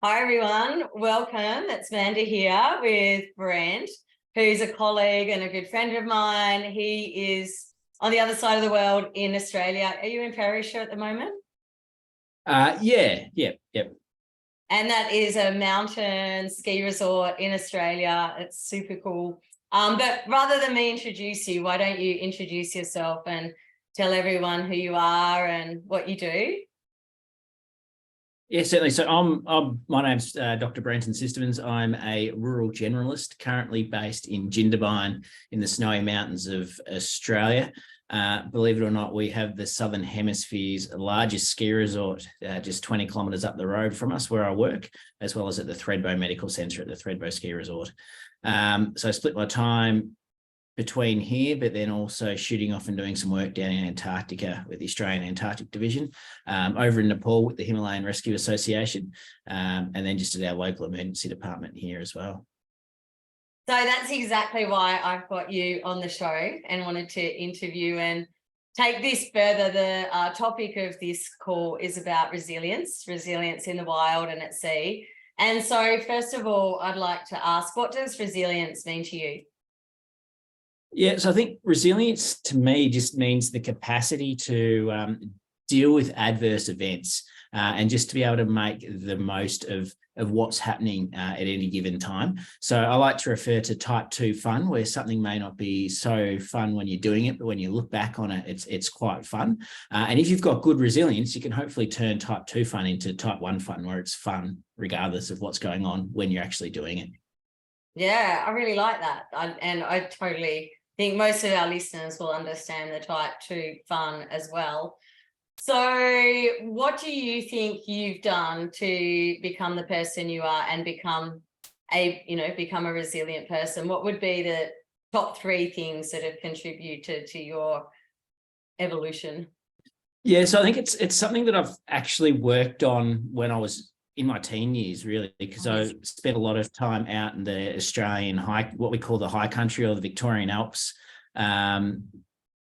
Hi everyone, welcome. It's Manda here with Brent, who's a colleague and a good friend of mine. He is on the other side of the world in Australia. Are you in Perisher at the moment? Yep. And that is a mountain ski resort in Australia. It's super cool. But rather than me introduce you, why don't you introduce yourself and tell everyone who you are and what you do? Yeah, certainly. So my name's Dr. Brenton Systermans. I'm a rural generalist, currently based in Jindabyne in the snowy mountains of Australia. Believe it or not, we have the Southern Hemisphere's largest ski resort just 20 kilometres up the road from us where I work, as well as at the Thredbo Medical Centre at the Thredbo Ski Resort. So I split my time between here, but then also shooting off and doing some work down in Antarctica with the Australian Antarctic Division, over in Nepal with the Himalayan Rescue Association, and then just at our local emergency department here as well. So that's exactly why I've got you on the show and wanted to interview and take this further. The topic of this call is about resilience in the wild and at sea. And so first of all, I'd like to ask, what does resilience mean to you? Yeah, so I think resilience to me just means the capacity to deal with adverse events and just to be able to make the most of what's happening at any given time. So I like to refer to type 2 fun, where something may not be so fun when you're doing it, but when you look back on it, it's quite fun. And if you've got good resilience, you can hopefully turn type 2 fun into type 1 fun, where it's fun regardless of what's going on when you're actually doing it. Yeah, I really like that. I totally think most of our listeners will understand the type 2 fun as well. So what do you think you've done to become the person you are and become a resilient person? What would be the top 3 things that have contributed to your evolution? Yeah, so I think it's something that I've actually worked on when I was in my teen years, really, because I spent a lot of time out in the Australian what we call the high country or the Victorian Alps,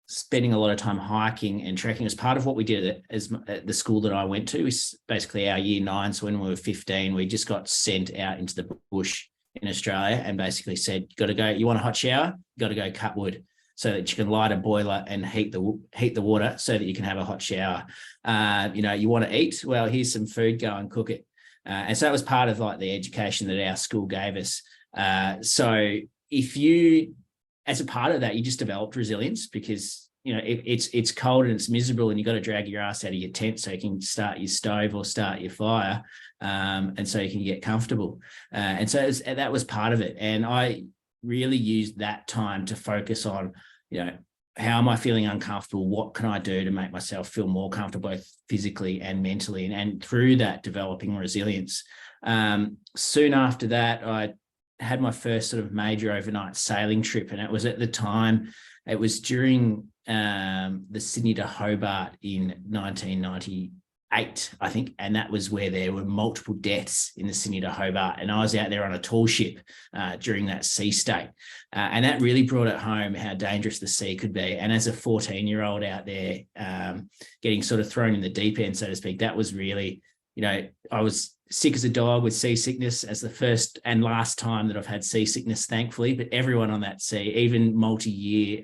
spending a lot of time hiking and trekking. As part of what we did at the school that I went to, is basically our year 9. So when we were 15, we just got sent out into the bush in Australia and basically said, you want a hot shower? You got to go cut wood so that you can light a boiler and heat the water so that you can have a hot shower. You want to eat? Well, here's some food, go and cook it. And so that was part of like the education that our school gave us. So if you, as a part of that, you just developed resilience because, it's cold and it's miserable and you've got to drag your ass out of your tent so you can start your stove or start your fire, and so you can get comfortable. And so that was part of it. And I really used that time to focus on, how am I feeling uncomfortable? What can I do to make myself feel more comfortable, both physically and mentally? And through that, developing resilience. Soon after that, I had my first sort of major overnight sailing trip. And it was at the time, it was during the Sydney to Hobart in 1998, I think. And that was where there were multiple deaths in the Sydney to Hobart. And I was out there on a tall ship during that sea state. And that really brought it home how dangerous the sea could be. And as a 14-year-old out there getting sort of thrown in the deep end, so to speak, that was really, I was sick as a dog with seasickness as the first and last time that I've had seasickness, thankfully. But everyone on that sea, even multi-year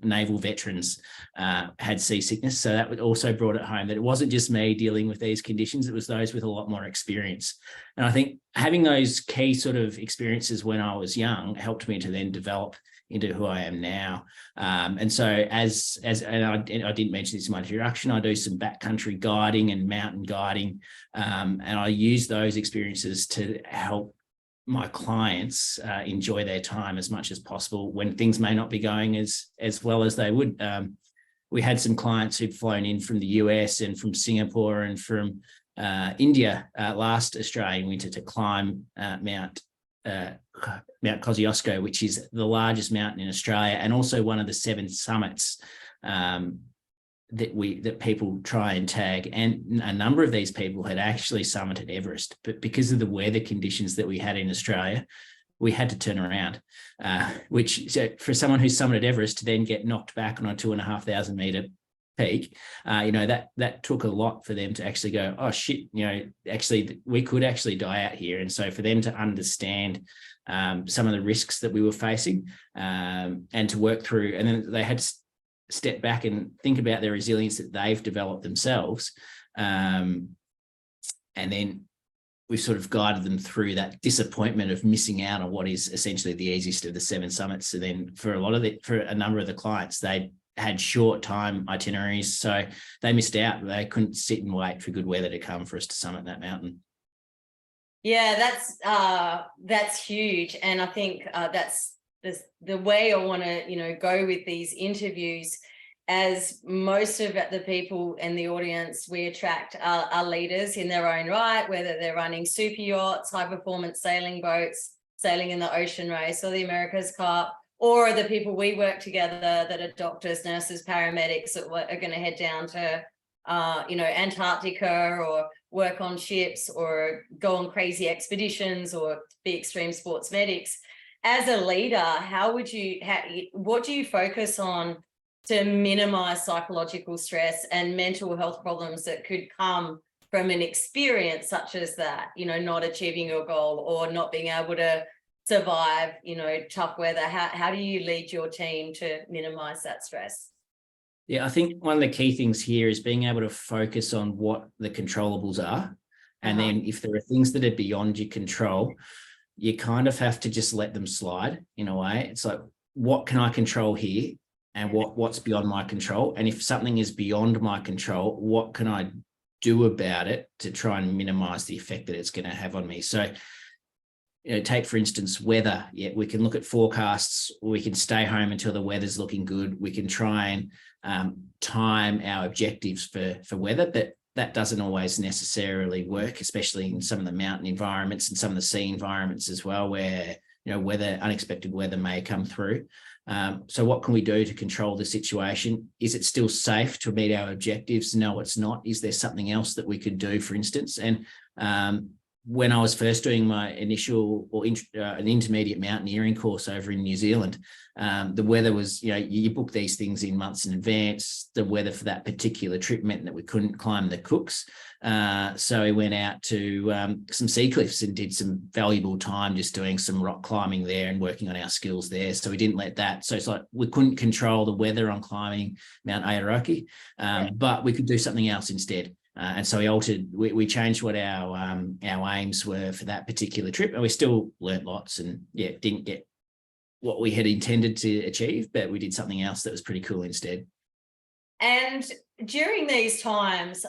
naval veterans, had seasickness. So that also brought it home that it wasn't just me dealing with these conditions, it was those with a lot more experience. And I think having those key sort of experiences when I was young helped me to then develop into who I am now. And so and I didn't mention this in my introduction, I do some backcountry guiding and mountain guiding. And I use those experiences to help my clients enjoy their time as much as possible when things may not be going as well as they would. We had some clients who'd flown in from the US and from Singapore and from India last Australian winter to climb Mount Kosciuszko, which is the largest mountain in Australia and also one of the 7 summits that people try and tag. And a number of these people had actually summited Everest, but because of the weather conditions that we had in Australia, we had to turn around, which, so for someone who's summited Everest to then get knocked back on a 2,500 meter peak, that took a lot for them to actually go, oh shit, actually we could actually die out here. And so for them to understand some of the risks that we were facing, and to work through, and then they had to step back and think about their resilience that they've developed themselves. And then we've sort of guided them through that disappointment of missing out on what is essentially the easiest of the 7 summits. So then for a number of the clients, they had short time itineraries, so they missed out. They couldn't sit and wait for good weather to come for us to summit that mountain. Yeah, that's huge. And I think that's the way I want to, go with these interviews, as most of the people in the audience we attract are leaders in their own right, whether they're running super yachts, high performance sailing boats, sailing in the ocean race or the America's Cup, or the people we work together that are doctors, nurses, paramedics that are going to head down to, Antarctica, or work on ships, or go on crazy expeditions, or be extreme sports medics. As a leader, what do you focus on to minimize psychological stress and mental health problems that could come from an experience such as that, not achieving your goal or not being able to survive, tough weather? How do you lead your team to minimize that stress? Yeah, I think one of the key things here is being able to focus on what the controllables are. And then if there are things that are beyond your control, you kind of have to just let them slide in a way. It's like, what can I control here? And what's beyond my control? And if something is beyond my control, what can I do about it to try and minimize the effect that it's going to have on me? So, take, for instance, weather. Yeah, we can look at forecasts. We can stay home until the weather's looking good. We can try and time our objectives for weather, but that doesn't always necessarily work, especially in some of the mountain environments and some of the sea environments as well, where unexpected weather may come through. So what can we do to control the situation? Is it still safe to meet our objectives? No, it's not. Is there something else that we could do, for instance? And when I was first doing my initial or an intermediate mountaineering course over in New Zealand, the weather was, you book these things in months in advance. The weather for that particular trip meant that we couldn't climb the Cooks. So we went out to some sea cliffs and did some valuable time just doing some rock climbing there and working on our skills there. So we didn't let that. So it's like we couldn't control the weather on climbing Mount Aoraki, but we could do something else instead. And so we changed what our aims were for that particular trip, and we still learnt lots and didn't get what we had intended to achieve, but we did something else that was pretty cool instead. And during these times,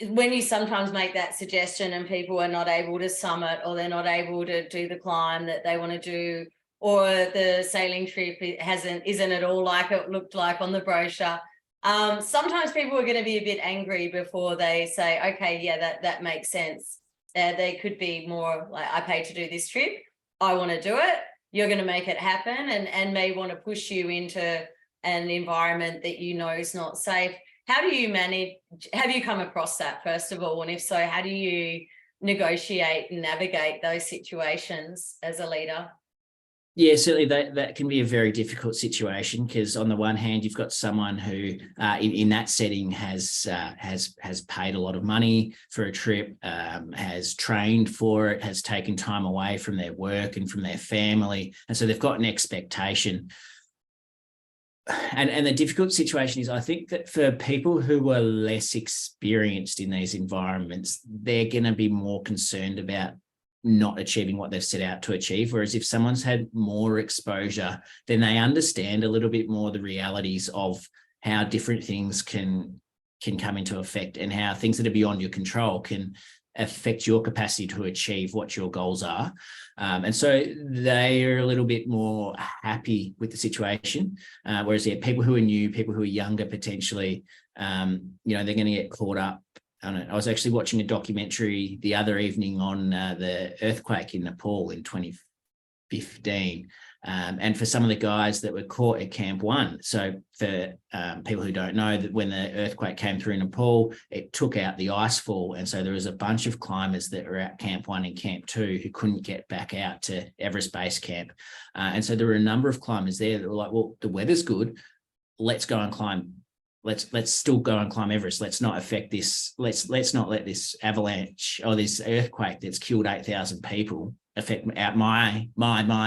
when you sometimes make that suggestion and people are not able to summit, or they're not able to do the climb that they want to do, or the sailing trip isn't at all like it looked like on the brochure, sometimes people are going to be a bit angry before they say, okay, yeah, that makes sense. They could be more like, I paid to do this trip, I want to do it, you're going to make it happen, and may want to push you into an environment that is not safe. How do you manage? Have you come across that, first of all? And if so, how do you negotiate and navigate those situations as a leader? Yeah, certainly that can be a very difficult situation, because on the one hand, you've got someone who in that setting has paid a lot of money for a trip, has trained for it, has taken time away from their work and from their family. And so they've got an expectation. And the difficult situation is, I think that for people who are less experienced in these environments, they're going to be more concerned about not achieving what they've set out to achieve. Whereas if someone's had more exposure, then they understand a little bit more the realities of how different things can come into effect, and how things that are beyond your control can affect your capacity to achieve what your goals are. And so they are a little bit more happy with the situation. Whereas people who are new, people who are younger, potentially, they're going to get caught up. I was actually watching a documentary the other evening on the earthquake in Nepal in 2015. And for some of the guys that were caught at Camp 1, so for people who don't know, that when the earthquake came through Nepal, it took out the icefall. And so there was a bunch of climbers that were at Camp 1 and Camp 2 who couldn't get back out to Everest Base Camp. And so there were a number of climbers there that were like, well, the weather's good, let's go and climb. Let's still go and climb Everest. Let's not affect this. Let's not let this avalanche or this earthquake that's killed 8,000 people affect my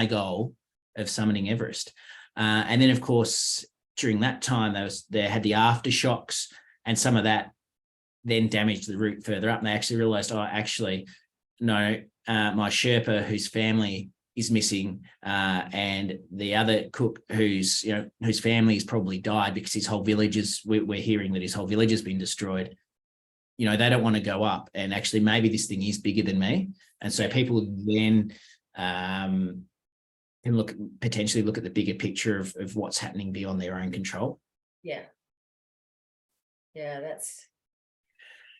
goal of summiting Everest. And then, of course, during that time, they had the aftershocks, and some of that then damaged the route further up. And they actually realized, no, my Sherpa, whose family is missing, and the other cook whose family has probably died because his whole village we're hearing that his whole village has been destroyed. They don't want to go up, and actually maybe this thing is bigger than me. And so people then can potentially look at the bigger picture of what's happening beyond their own control. Yeah, that's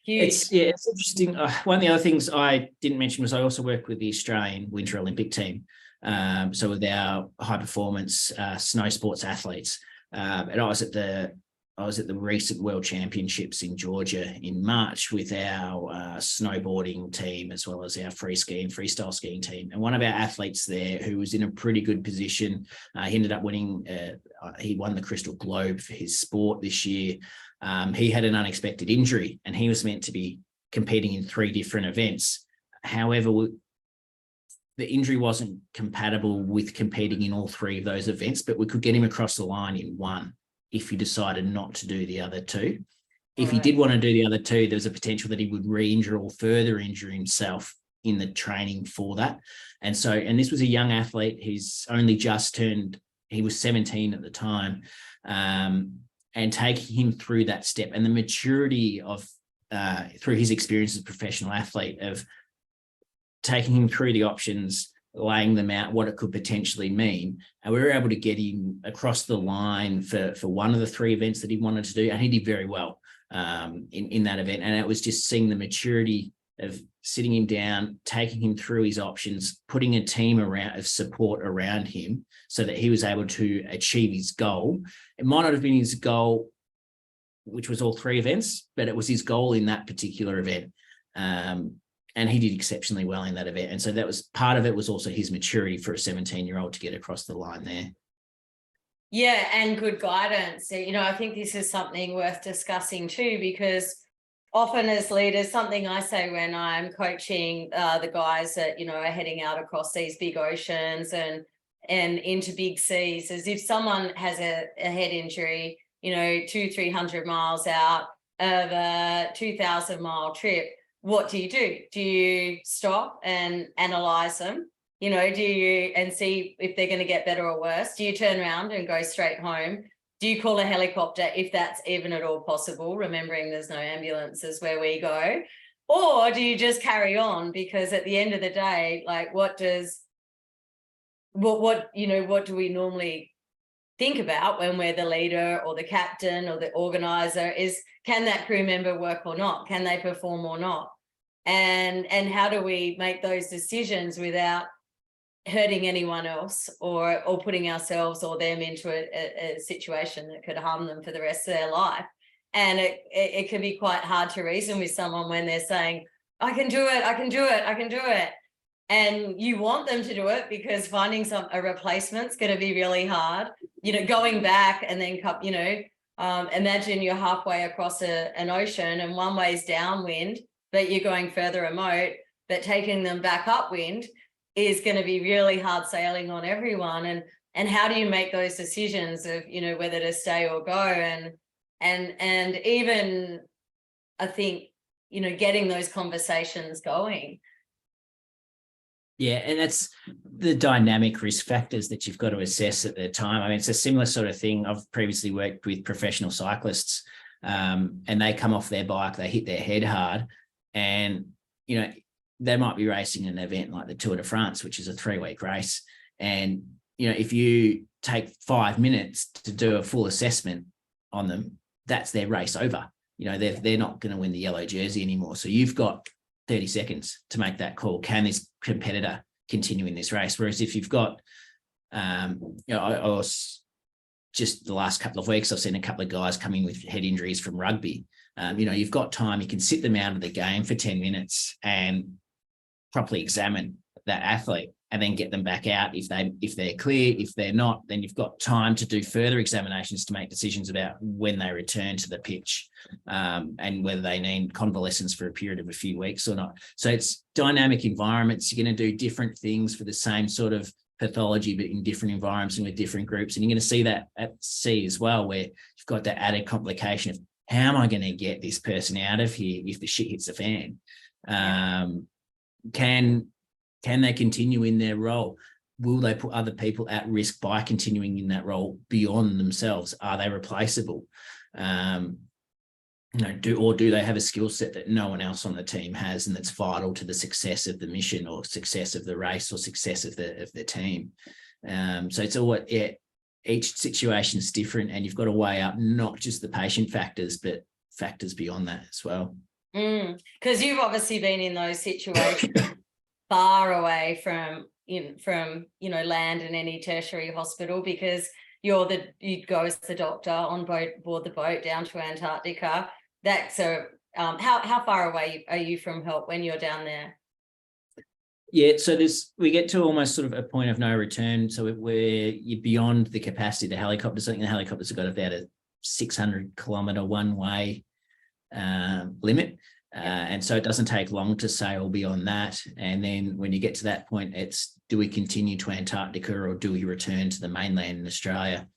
huge. It's interesting. One of the other things I didn't mention was I also work with the Australian Winter Olympic team. So with our high performance snow sports athletes, and I was at the recent World Championships in Georgia in March with our snowboarding team, as well as our freestyle skiing team. And one of our athletes there, who was in a pretty good position, he ended up winning. He won the Crystal Globe for his sport this year. He had an unexpected injury, and he was meant to be competing in 3 different events. However, the injury wasn't compatible with competing in all 3 of those events, but we could get him across the line in one if he decided not to do the other 2. If he did want to do the other 2, there was a potential that he would re-injure or further injure himself in the training for that. And this was a young athlete. He's only just turned, he was 17 at the time. And taking him through that step and the maturity of, through his experience as a professional athlete, of taking him through the options, laying them out, what it could potentially mean. And we were able to get him across the line for one of the 3 events that he wanted to do. And he did very well in that event. And it was just seeing the maturity of sitting him down, taking him through his options, putting a team of support around him so that he was able to achieve his goal. It might not have been his goal, which was all 3 events, but it was his goal in that particular event. And he did exceptionally well in that event. And so that was part of it, was also his maturity for a 17-year-old to get across the line there. Yeah, and good guidance. I think this is something worth discussing too, because often as leaders, something I say when I'm coaching the guys that, are heading out across these big oceans and into big seas, is if someone has a head injury, 200-300 miles out of a 2,000-mile trip, what do? Do you stop and analyze them? Do you, and see if they're going to get better or worse? Do you turn around and go straight home? Do you call a helicopter if that's even at all possible, remembering there's no ambulances where we go? Or do you just carry on? Because at the end of the day, like, what do we normally think about when we're the leader or the captain or the organizer is, can that crew member work or not? Can they perform or not? And how do we make those decisions without hurting anyone else or putting ourselves or them into a situation that could harm them for the rest of their life? And it can be quite hard to reason with someone when they're saying, I can do it. And you want them to do it because finding a replacement's going to be really hard. Going back and then, imagine you're halfway across an ocean and one way's downwind, but you're going further remote, but taking them back upwind is going to be really hard sailing on everyone. And how do you make those decisions of, whether to stay or go? And even, I think, getting those conversations going. Yeah, and that's the dynamic risk factors that you've got to assess at the time. I mean, it's a similar sort of thing. I've previously worked with professional cyclists, and they come off their bike, they hit their head hard, and, they might be racing an event like the Tour de France, which is a 3-week race. And, if you take 5 minutes to do a full assessment on them, that's their race over. They're not going to win the yellow jersey anymore. So you've got 30 seconds to make that call. Can this competitor continue in this race? Whereas if you've got, I was just the last couple of weeks, I've seen a couple of guys coming with head injuries from rugby. You've got time, you can sit them out of the game for 10 minutes and properly examine that athlete and then get them back out if they're clear. If they're not, then you've got time to do further examinations to make decisions about when they return to the pitch, and whether they need convalescence for a period of a few weeks or not. So it's dynamic environments. You're going to do different things for the same sort of pathology, but in different environments and with different groups. And you're going to see that at sea as well, where you've got that added complication of how am I going to get this person out of here if the shit hits the fan? Can they continue in their role? Will they put other people at risk by continuing in that role beyond themselves? Are they replaceable? Do they have a skill set that no one else on the team has, and that's vital to the success of the mission or success of the race or success of the team? So it's all each situation is different, and you've got to weigh up not just the patient factors, but factors beyond that as well. Because you've obviously been in those situations far away from land and any tertiary hospital, because you'd go as the doctor on board the boat down to Antarctica. That's how far away are you from help when you're down there? Yeah, so we get to almost sort of a point of no return. So you're beyond the capacity of the helicopters. I think the helicopters have got about a 600-kilometre one-way limit. And so it doesn't take long to sail beyond that. And then when you get to that point, it's, do we continue to Antarctica or do we return to the mainland in Australia?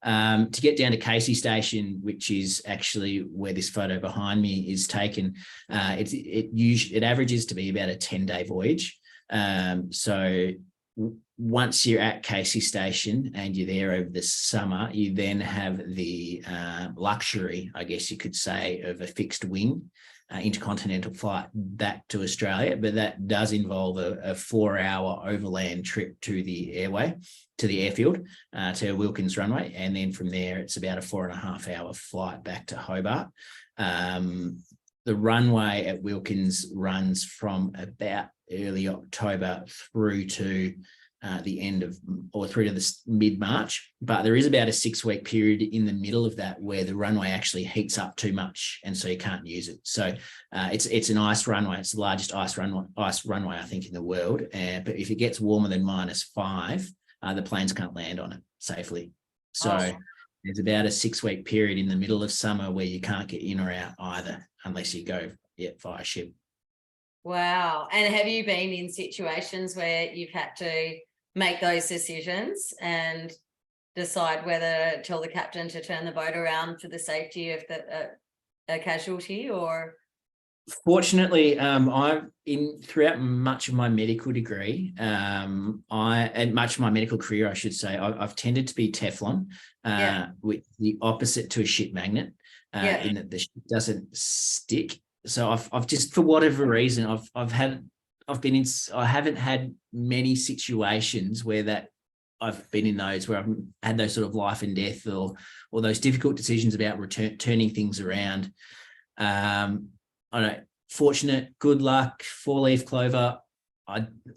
To get down to Casey Station, which is actually where this photo behind me is taken, it averages to be about a 10-day voyage. So once you're at Casey Station and you're there over the summer, you then have the luxury, I guess you could say, of a fixed wing intercontinental flight back to Australia, but that does involve a 4-hour overland trip to the airfield, to Wilkins runway, and then from there it's about a 4.5-hour flight back to Hobart. The runway at Wilkins runs from about early October through to through to the mid-March, but there is about a 6-week period in the middle of that where the runway actually heats up too much, and so you can't use it. So it's an ice runway. It's the largest ice runway I think in the world. But if it gets warmer than -5, the planes can't land on it safely. So there's about a 6-week period in the middle of summer where you can't get in or out either, unless you go via ship. Wow. And have you been in situations where you've had to make those decisions and decide whether to tell the captain to turn the boat around for the safety of a casualty? Or fortunately, throughout much of my medical degree, and much of my medical career, I should say, I've tended to be Teflon, with the opposite to a ship magnet, in that the ship doesn't stick. So I've just, for whatever reason, I haven't had many situations where I've been in those where I've had those sort of life and death or those difficult decisions about turning things around. I don't know, fortunate, good luck, 4-leaf clover,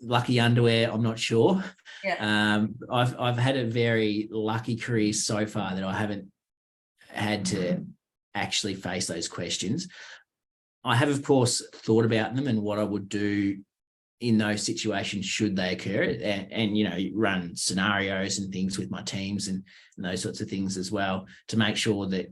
lucky underwear, I'm not sure. I've had a very lucky career so far that I haven't had to actually face those questions. I have, of course, thought about them and what I would do in those situations should they occur, and run scenarios and things with my teams and those sorts of things as well, to make sure that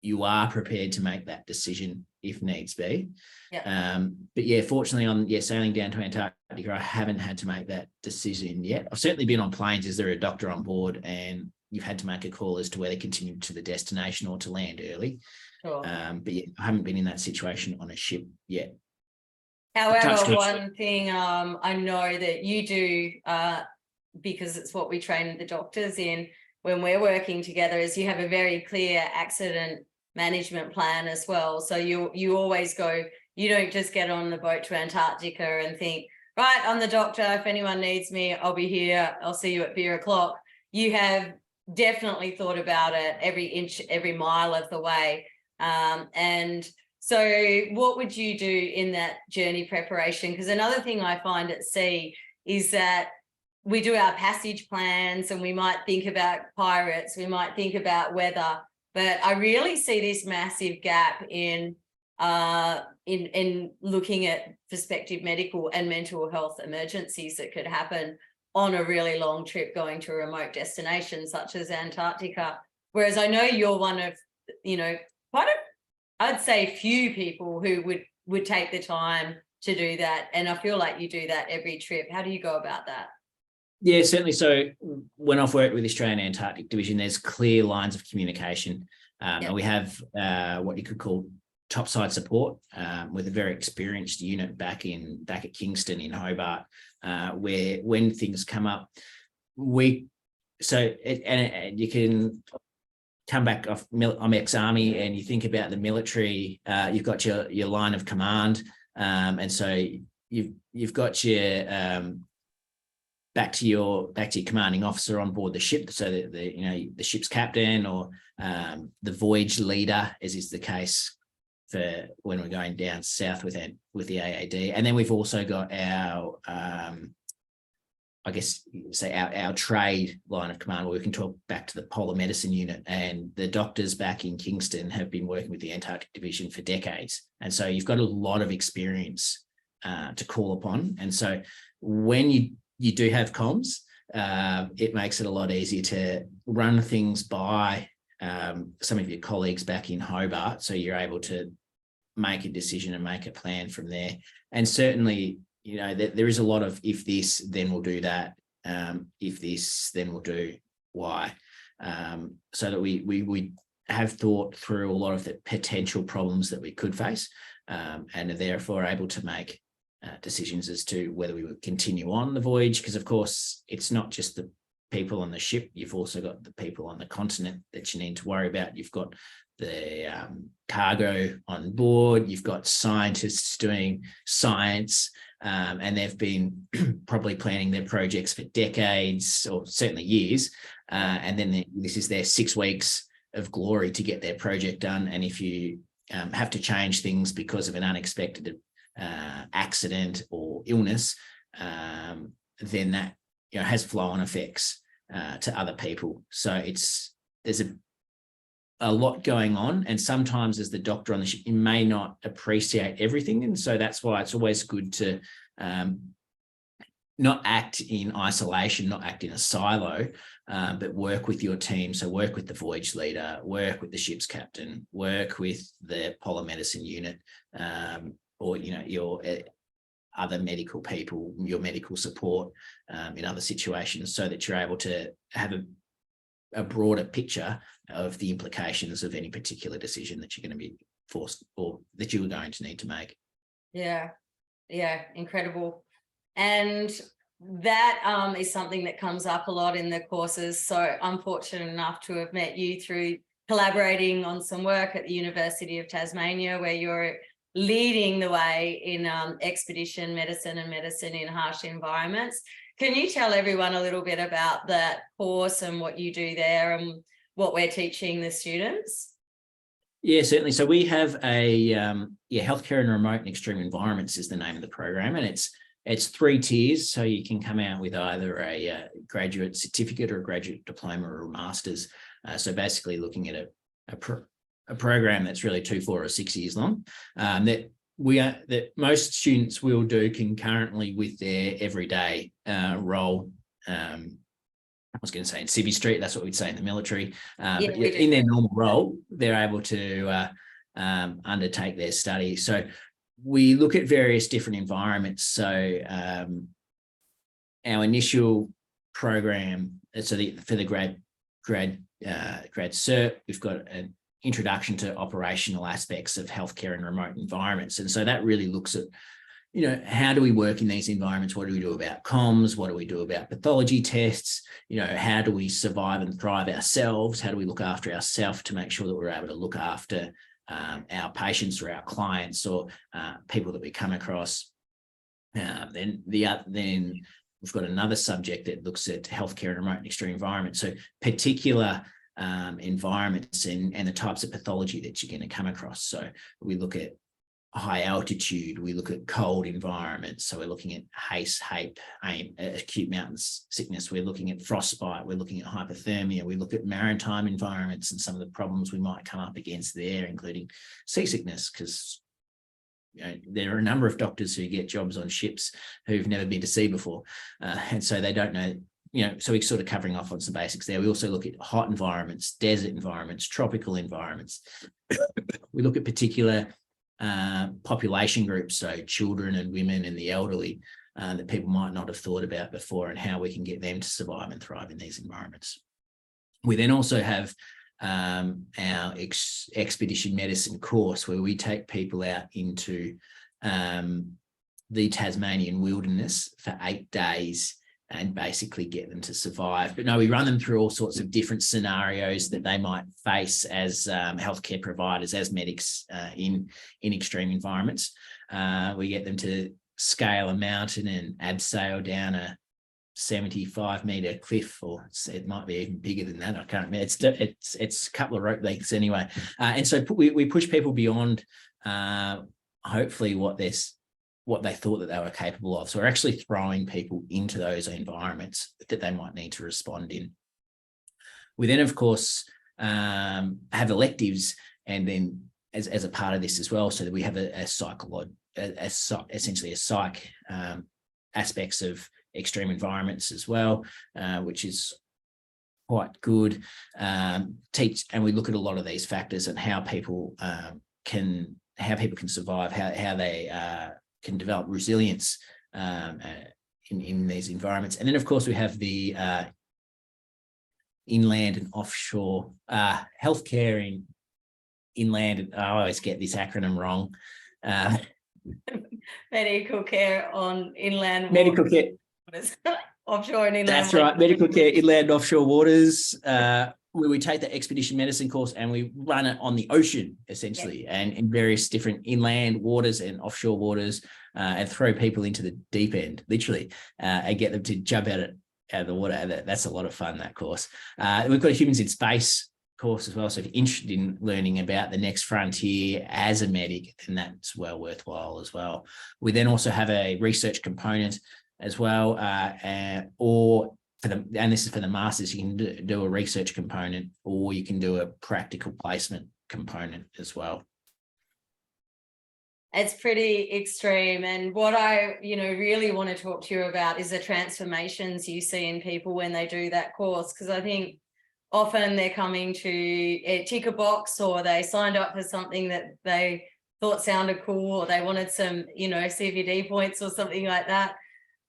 you are prepared to make that decision if needs be. But fortunately sailing down to Antarctica, I haven't had to make that decision yet. I've certainly been on planes. Is there a doctor on board and you've had to make a call as to whether to continue to the destination or to land early. But I haven't been in that situation on a ship yet. However, one thing I know that you do, because it's what we train the doctors in when we're working together, is you have a very clear accident management plan as well. So you always go, you don't just get on the boat to Antarctica and think, right, I'm the doctor, if anyone needs me, I'll be here, I'll see you at beer o'clock. You have definitely thought about it every inch, every mile of the way. And so what would you do in that journey preparation? Because another thing I find at sea is that we do our passage plans and we might think about pirates, we might think about weather, but I really see this massive gap in in looking at prospective medical and mental health emergencies that could happen on a really long trip going to a remote destination such as Antarctica. Whereas I know you're one of, quite I'd say few people who would take the time to do that. And I feel like you do that every trip. How do you go about that? Yeah, certainly. So when I've worked with the Australian Antarctic Division, there's clear lines of communication. And we have what you could call topside support with a very experienced unit back at Kingston in Hobart, where when things come up, you can come back off. I'm ex-army, and you think about the military. You've got your line of command, and so you've got your back to your commanding officer on board the ship, so that the ship's captain or the voyage leader, as is the case for when we're going down south with the AAD. And then we've also got our our trade line of command, where we can talk back to the polar medicine unit, and the doctors back in Kingston have been working with the Antarctic Division for decades. And so you've got a lot of experience to call upon. And so when you do have comms, it makes it a lot easier to run things by some of your colleagues back in Hobart, so you're able to make a decision and make a plan from there. And certainly, there is a lot of if this, then we'll do that. If this, then we'll do Y. So that we have thought through a lot of the potential problems that we could face, and are therefore able to make decisions as to whether we would continue on the voyage. Because of course, it's not just the people on the ship, you've also got the people on the continent that you need to worry about. You've got the cargo on board, you've got scientists doing science, and they've been probably planning their projects for decades or certainly years, and then this is their 6 weeks of glory to get their project done. And if you have to change things because of an unexpected accident or illness, then that has flow-on effects to other people. So there's a lot going on, and sometimes as the doctor on the ship, you may not appreciate everything. And so that's why it's always good to not act in isolation, not act in a silo, but work with your team. So work with the voyage leader, work with the ship's captain, work with the polar medicine unit, or your other medical people, your medical support in other situations, so that you're able to have a broader picture of the implications of any particular decision that you're going to be forced or that you are going to need to make. Yeah, incredible. And that is something that comes up a lot in the courses. So I'm fortunate enough to have met you through collaborating on some work at the University of Tasmania, where you're leading the way in expedition medicine and medicine in harsh environments. Can you tell everyone a little bit about that course and what you do there and what we're teaching the students? Yeah, certainly. So we have a healthcare in remote and extreme environments is the name of the program, and it's 3 tiers. So you can come out with either a graduate certificate or a graduate diploma or a master's. So basically looking at a program that's really 2, 4 or 6 years long, that most students will do concurrently with their everyday role. I was going to say in Civvy Street, that's what we'd say in the military. But in their normal role, they're able to undertake their study. So we look at various different environments. So our initial program, for the grad cert, we've got an introduction to operational aspects of healthcare in remote environments. And so that really looks at, how do we work in these environments? What do we do about comms? What do we do about pathology tests? How do we survive and thrive ourselves? How do we look after ourselves to make sure that we're able to look after our patients or our clients or people that we come across? Then we've got another subject that looks at healthcare in remote and extreme environments. So particular environments and the types of pathology that you're going to come across. So we look at high altitude, we look at cold environments. So we're looking at HACE, HAPE, acute mountain sickness. We're looking at frostbite. We're looking at hypothermia. We look at maritime environments and some of the problems we might come up against there, including seasickness, because there are a number of doctors who get jobs on ships who've never been to sea before. And so they don't know, so we're sort of covering off on some basics there. We also look at hot environments, desert environments, tropical environments. We look at particular population groups, so children and women and the elderly, that people might not have thought about before, and how we can get them to survive and thrive in these environments. We then also have our expedition medicine course, where we take people out into the Tasmanian wilderness for 8 days and basically get them to survive. But no, we run them through all sorts of different scenarios that they might face as healthcare providers, as medics in extreme environments. We get them to scale a mountain and abseil down a 75-meter cliff, or it might be even bigger than that. I can't remember. It's a couple of rope lengths anyway. And so we push people beyond hopefully what they thought that they were capable of. So we're actually throwing people into those environments that they might need to respond in. We then, of course, have electives, and then as a part of this as well, so that we have essentially a psych aspects of extreme environments as well, which is quite good. And we look at a lot of these factors and how people can survive, how they can develop resilience in these environments. And then, of course, we have the inland and offshore healthcare in inland. And I always get this acronym wrong. Medical care on inland. Medical care. Offshore and inland. That's right. Medical care, inland, offshore waters. Where we take the expedition medicine course and we run it on the ocean, essentially, and in various different inland waters and offshore waters, and throw people into the deep end, literally, and get them to jump out of the water. That's a lot of fun, that course. We've got a Humans in Space course as well. So if you're interested in learning about the next frontier as a medic, then that's well worthwhile as well. We then also have a research component as well, and this is for the masters. You can do a research component, or you can do a practical placement component as well. It's pretty extreme. And what I, really want to talk to you about is the transformations you see in people when they do that course. Because I think often they're coming to tick a box, or they signed up for something that they thought sounded cool, or they wanted some, CVD points or something like that.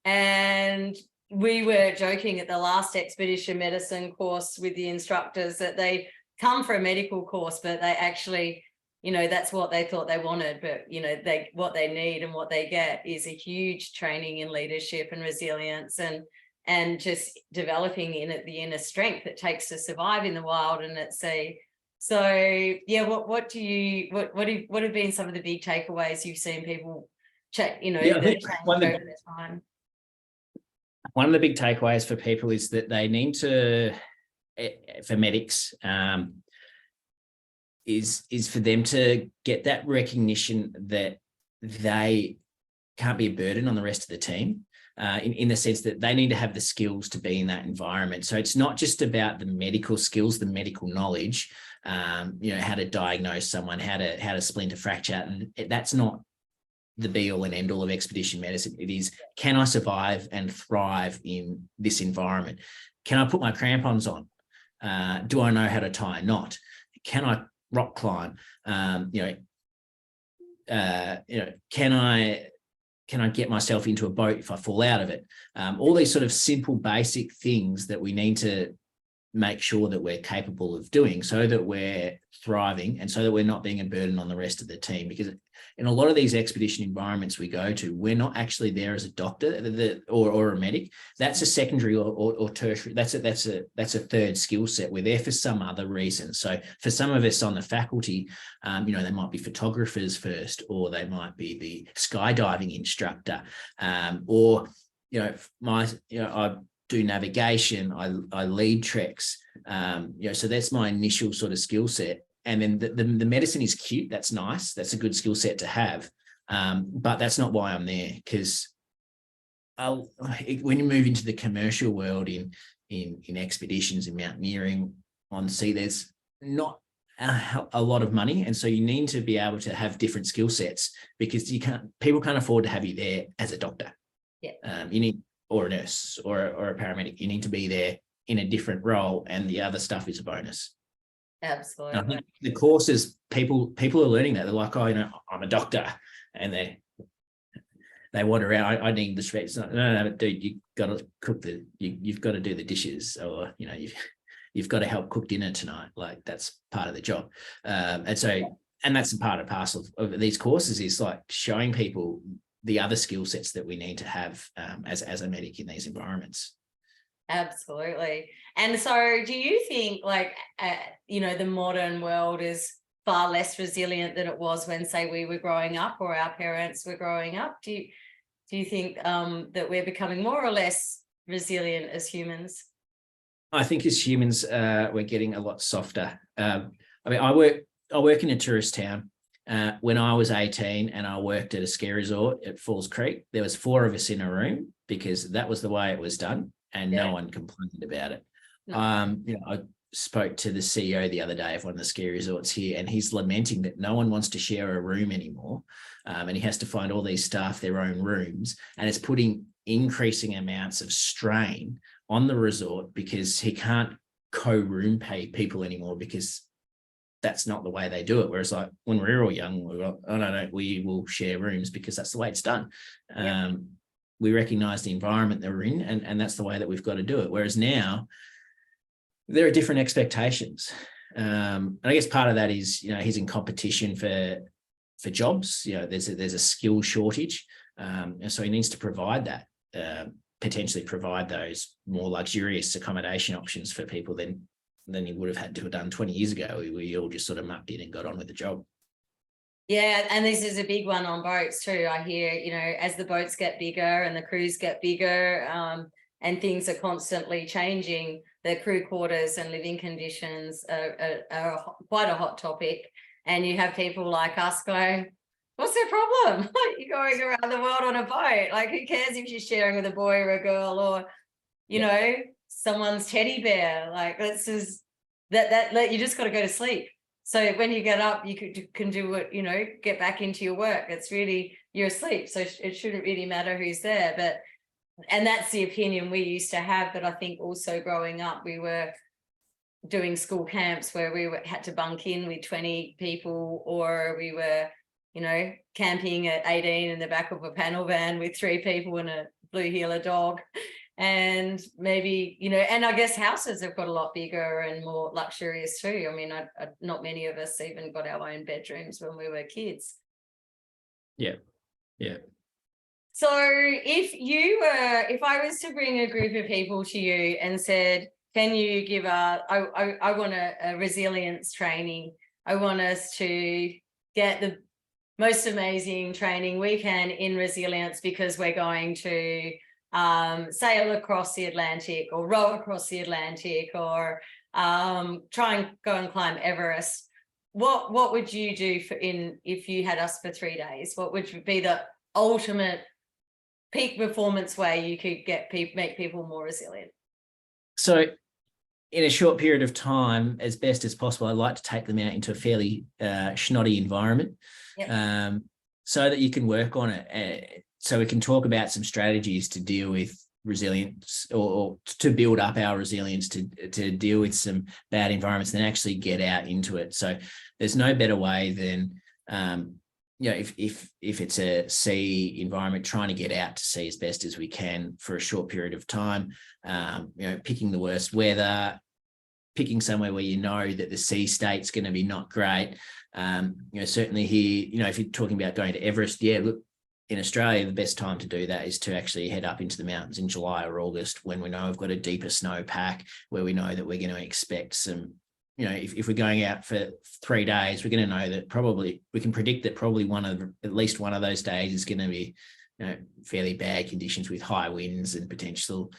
And we were joking at the last expedition medicine course with the instructors that they come for a medical course, but they actually, that's what they thought they wanted. But, what they need and what they get is a huge training in leadership and resilience, and just developing the inner strength it takes to survive in the wild and at sea. So yeah, what have been some of the big takeaways you've seen people check, change over the time? One of the big takeaways for people is that they need to, for medics, is for them to get that recognition that they can't be a burden on the rest of the team, in the sense that they need to have the skills to be in that environment. So it's not just about the medical skills, the medical knowledge, how to diagnose someone, how to splint a fracture, and that's not the be all and end all of expedition medicine. It is, can I survive and thrive in this environment? Can I put my crampons on? Do I know how to tie a knot? Can I rock climb? Can I get myself into a boat if I fall out of it? All these sort of simple, basic things that we need to make sure that we're capable of doing, so that we're thriving and so that we're not being a burden on the rest of the team. Because in a lot of these expedition environments we go to, we're not actually there as a doctor or a medic. That's a secondary or tertiary. That's a third skill set. We're there for some other reason. So for some of us on the faculty, they might be photographers first, or they might be the skydiving instructor, or I do navigation, I lead treks, so that's my initial sort of skill set. And then the medicine is cute, that's nice, that's a good skill set to have, but that's not why I'm there. Because when you move into the commercial world in expeditions and mountaineering on sea, there's not a lot of money, and so you need to be able to have different skill sets, because people can't afford to have you there as a doctor. You need, or a nurse, or a paramedic. You need to be there in a different role, and the other stuff is a bonus. Absolutely. And I think the courses, people are learning that. They're like, oh, I'm a doctor, and they wander around. I need the specs. No, dude, you got to cook you've got to do the dishes, or you've got to help cook dinner tonight. Like, that's part of the job. And that's a part and parcel of these courses, is like showing people the other skill sets that we need to have as a medic in these environments. Absolutely. And so do you think, like, the modern world is far less resilient than it was when, say, we were growing up, or our parents were growing up? Do you think that we're becoming more or less resilient as humans? I think as humans, we're getting a lot softer. I mean, I work in a tourist town. When I was 18 and I worked at a ski resort at Falls Creek, there was 4 of us in a room, because that was the way it was done, and no one complained about it. No. I spoke to the CEO the other day of one of the ski resorts here, and he's lamenting that no one wants to share a room anymore, and he has to find all these staff their own rooms, and it's putting increasing amounts of strain on the resort, because he can't co-room pay people anymore, because that's not the way they do it. Whereas, like, when we were all young, we were, oh no, we will share rooms because that's the way it's done. We recognize the environment that we're in, and that's the way that we've got to do it. Whereas now, there are different expectations. And I guess part of that is, he's in competition for jobs. There's a skill shortage. And so he needs to provide that, potentially provide those more luxurious accommodation options for people than he would have had to have done 20 years ago. We all just sort of mucked in and got on with the job. Yeah, and this is a big one on boats too. I hear, as the boats get bigger and the crews get bigger, and things are constantly changing, the crew quarters and living conditions are quite a hot topic. And you have people like us go, what's their problem? You're going around the world on a boat. Like, who cares if you're sharing with a boy or a girl, or, someone's teddy bear? Like, this is that you just got to go to sleep. So when you get up, you can do what, get back into your work. It's really, you're asleep. So it shouldn't really matter who's there. And that's the opinion we used to have. But I think also growing up, we were doing school camps where we had to bunk in with 20 people, or we were, camping at 18 in the back of a panel van with 3 people and a blue heeler dog. And maybe, and I guess houses have got a lot bigger and more luxurious too. I mean, not many of us even got our own bedrooms when we were kids. Yeah. So if I was to bring a group of people to you and said, can you give I want a resilience training. I want us to get the most amazing training we can in resilience, because we're going to sail across the Atlantic, or row across the Atlantic, or try and go and climb Everest. What would you do if you had us for 3 days? What would be the ultimate peak performance way you could make people more resilient? So in a short period of time, as best as possible, I like to take them out into a fairly snotty environment, so that you can work on it. So we can talk about some strategies to deal with resilience, or to build up our resilience to deal with some bad environments, and actually get out into it. So there's no better way than, if it's a sea environment, trying to get out to sea as best as we can for a short period of time, picking the worst weather, picking somewhere where that the sea state's going to be not great. Certainly here, if you're talking about going to Everest, look, in Australia, the best time to do that is to actually head up into the mountains in July or August, when we know we've got a deeper snowpack, where we know that we're going to expect some, if we're going out for 3 days, we're going to know that we can predict that probably at least one of those days is going to be, fairly bad conditions with high winds and potential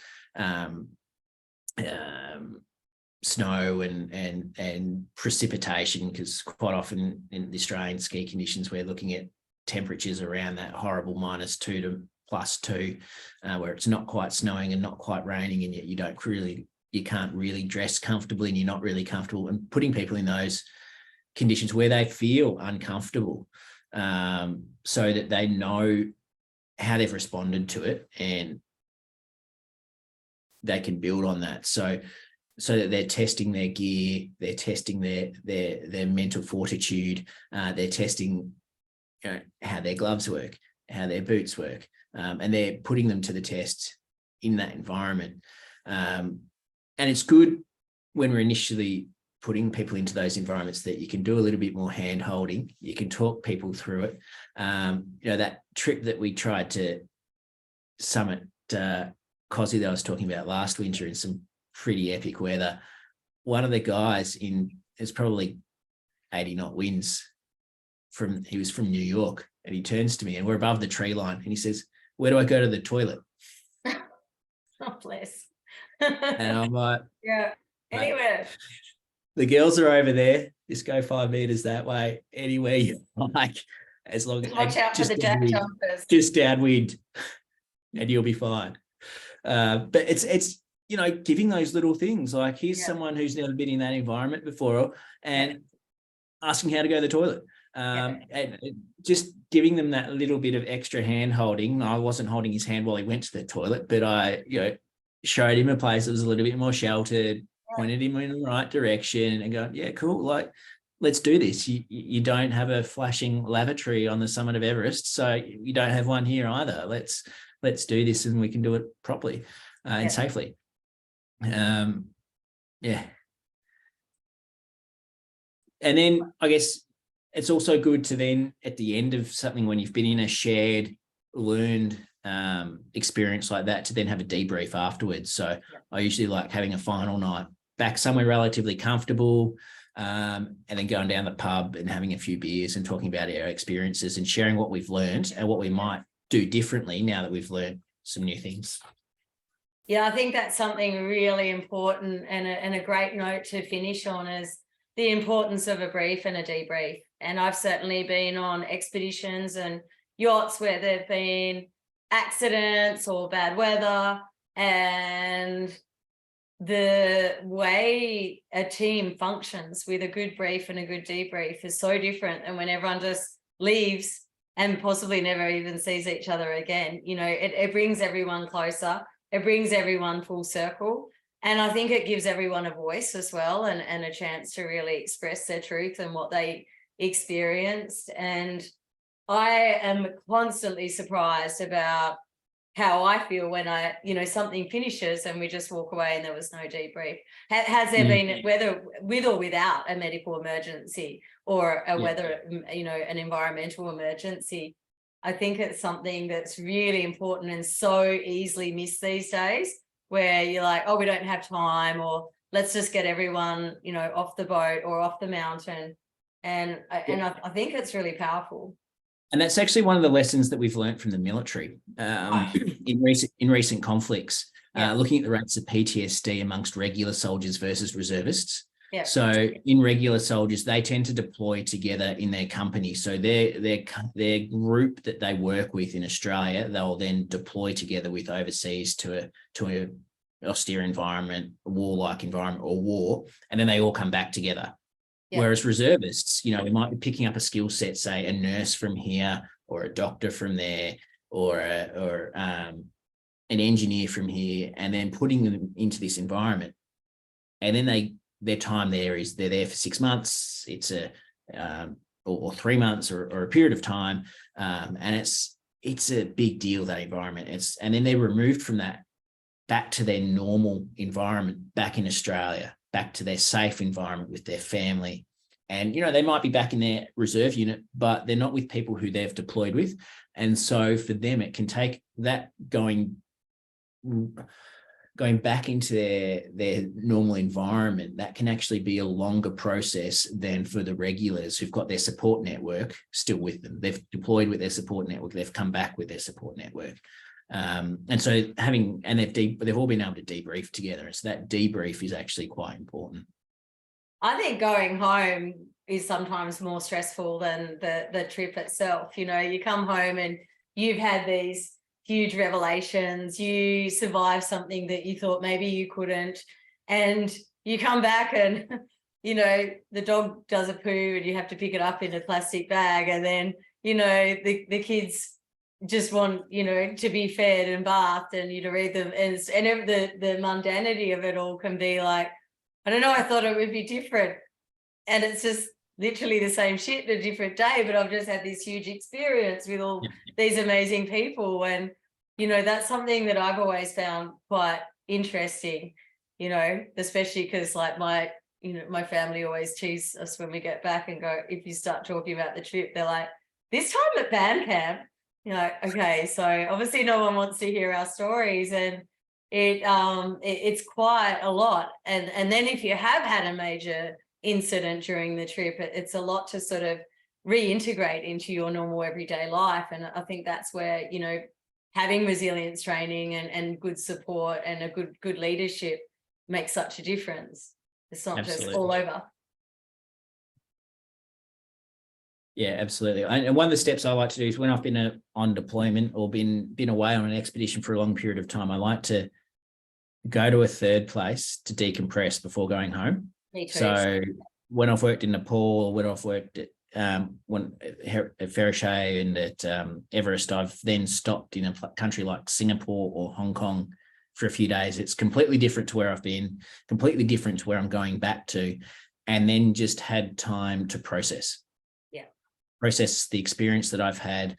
snow and precipitation, because quite often in the Australian ski conditions, we're looking at temperatures around that horrible -2 to +2, where it's not quite snowing and not quite raining, and yet you can't really dress comfortably, and you're not really comfortable. And putting people in those conditions where they feel uncomfortable, so that they know how they've responded to it and they can build on that. So that they're testing their gear, they're testing their mental fortitude, they're testing, you know, how their gloves work, how their boots work, and they're putting them to the test in that environment. And it's good when we're initially putting people into those environments that you can do a little bit more hand holding, you can talk people through it. You know, that trip that we tried to summit Cosy that I was talking about last winter in some pretty epic weather, one of the guys it's probably 80 knot winds he was from New York, and he turns to me and we're above the tree line and he says, "Where do I go to the toilet?" Oh, bless. And I'm like, yeah, anywhere. The girls are over there. Just go 5 meters that way, anywhere you like, as long as Watch out for the jack jumpers. Just downwind, and you'll be fine. But it's you know, giving those little things like, here's someone who's never been in that environment before, and asking how to go to the toilet. And just giving them that little bit of extra hand holding. I wasn't holding his hand while he went to the toilet, but I, you know, showed him a place that was a little bit more sheltered, pointed him in the right direction, and go, yeah, cool, like, let's do this. You don't have a flashing lavatory on the summit of Everest, so you don't have one here either. Let's do this, and we can do it properly and safely. And then I guess it's also good to then, at the end of something, when you've been in a shared, learned experience like that, to then have a debrief afterwards. So I usually like having a final night back somewhere relatively comfortable, and then going down the pub and having a few beers and talking about our experiences and sharing what we've learned and what we might do differently now that we've learned some new things. Yeah, I think that's something really important, and a great note to finish on is the importance of a brief and a debrief. And I've certainly been on expeditions and yachts where there've been accidents or bad weather, and the way a team functions with a good brief and a good debrief is so different than when everyone just leaves and possibly never even sees each other again. You know, it brings everyone closer. It brings everyone full circle. And I think it gives everyone a voice as well, and a chance to really express their truth and what they experienced. And I am constantly surprised about how I feel when something finishes and we just walk away and there was no debrief. Has there been, whether with or without a medical emergency or whether, an environmental emergency, I think it's something that's really important and so easily missed these days, where you're like, oh, we don't have time, or let's just get everyone, off the boat or off the mountain. And I think it's really powerful. And that's actually one of the lessons that we've learned from the military in recent conflicts, looking at the rates of PTSD amongst regular soldiers versus reservists. Yeah. So in regular soldiers, they tend to deploy together in their company. So their group that they work with in Australia, they'll then deploy together with overseas to an austere environment, a warlike environment or war, and then they all come back together. Yeah. Whereas reservists, we might be picking up a skill set, say a nurse from here or a doctor from there or an engineer from here, and then putting them into this environment. And then their time there is they're there for 6 months, it's or 3 months or a period of time. And it's a big deal, that environment. And then they're removed from that back to their normal environment, back in Australia, back to their safe environment with their family. And, they might be back in their reserve unit, but they're not with people who they've deployed with. And so for them, it can take that going back into their normal environment. That can actually be a longer process than for the regulars who've got their support network still with them. They've deployed with their support network. They've come back with their support network. And so they've all been able to debrief together. So that debrief is actually quite important. I think going home is sometimes more stressful than the trip itself. You come home and you've had these huge revelations, you survived something that you thought maybe you couldn't, and you come back and you know, the dog does a poo and you have to pick it up in a plastic bag, and then, you know, the kids just want, you know, to be fed and bathed, and you to read them, and the mundanity of it all can be like, I don't know, I thought it would be different, and it's just literally the same shit in a different day, but I've just had this huge experience with all these amazing people. And, you know, that's something that I've always found quite interesting, you know, especially because like my family always tease us when we get back and go, if you start talking about the trip, they're like, this time at band camp, you're like, okay, so obviously no one wants to hear our stories, and it's quite a lot. And then if you have had a major incident during the trip, it's a lot to sort of reintegrate into your normal everyday life. And I think that's where, you know, having resilience training and good support and a good leadership makes such a difference. It's not Absolutely. just all over. Yeah, absolutely. And one of the steps I like to do is when I've been on deployment or been away on an expedition for a long period of time, I like to go to a third place to decompress before going home. Me too. So when I've worked in Nepal, when I've worked at at Ferrochet and at Everest, I've then stopped in a country like Singapore or Hong Kong for a few days. It's completely different to where I've been, completely different to where I'm going back to, and then just had time to process. Process the experience that I've had,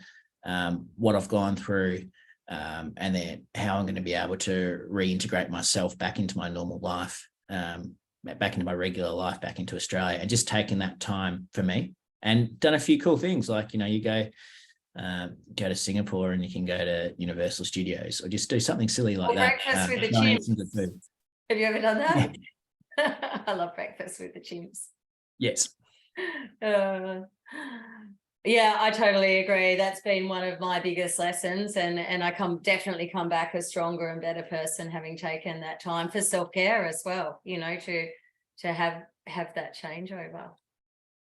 what I've gone through, and then how I'm going to be able to reintegrate myself back into my normal life, back into my regular life, back into Australia, and just taking that time for me and done a few cool things. Like, you know, you go to Singapore and you can go to Universal Studios or just do something silly like that. Breakfast with the chimps. Have you ever done that? I love breakfast with the chimps. Yes. Yeah, I totally agree. That's been one of my biggest lessons, and I definitely come back a stronger and better person, having taken that time for self-care as well, you know, to have that changeover.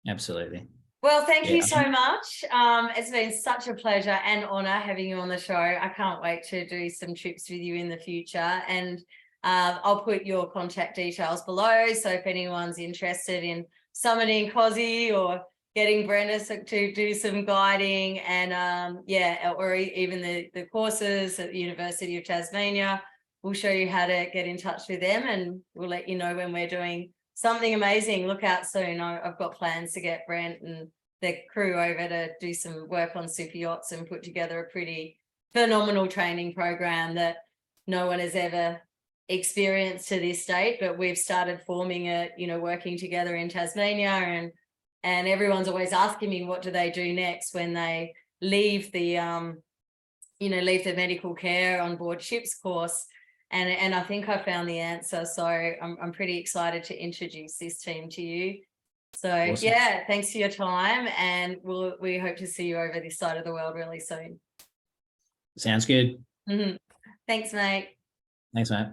Absolutely. Well, thank you so much. It's been such a pleasure and honor having you on the show. I can't wait to do some trips with you in the future, and I'll put your contact details below. So if anyone's interested in summiting Cozzy or getting Brent to do some guiding, and or even the courses at the University of Tasmania, we'll show you how to get in touch with them, and we'll let you know when we're doing something amazing. Look out soon. I've got plans to get Brent and the crew over to do some work on super yachts and put together a pretty phenomenal training program that no one has ever experienced to this date, but we've started forming it, you know, working together in Tasmania, and everyone's always asking me, what do they do next when they leave the leave the medical care on board ships course, and I think I found the answer. So I'm pretty excited to introduce this team to you. So awesome. Yeah, thanks for your time, and we hope to see you over this side of the world really soon. Sounds good. Thanks, mate. Thanks, mate.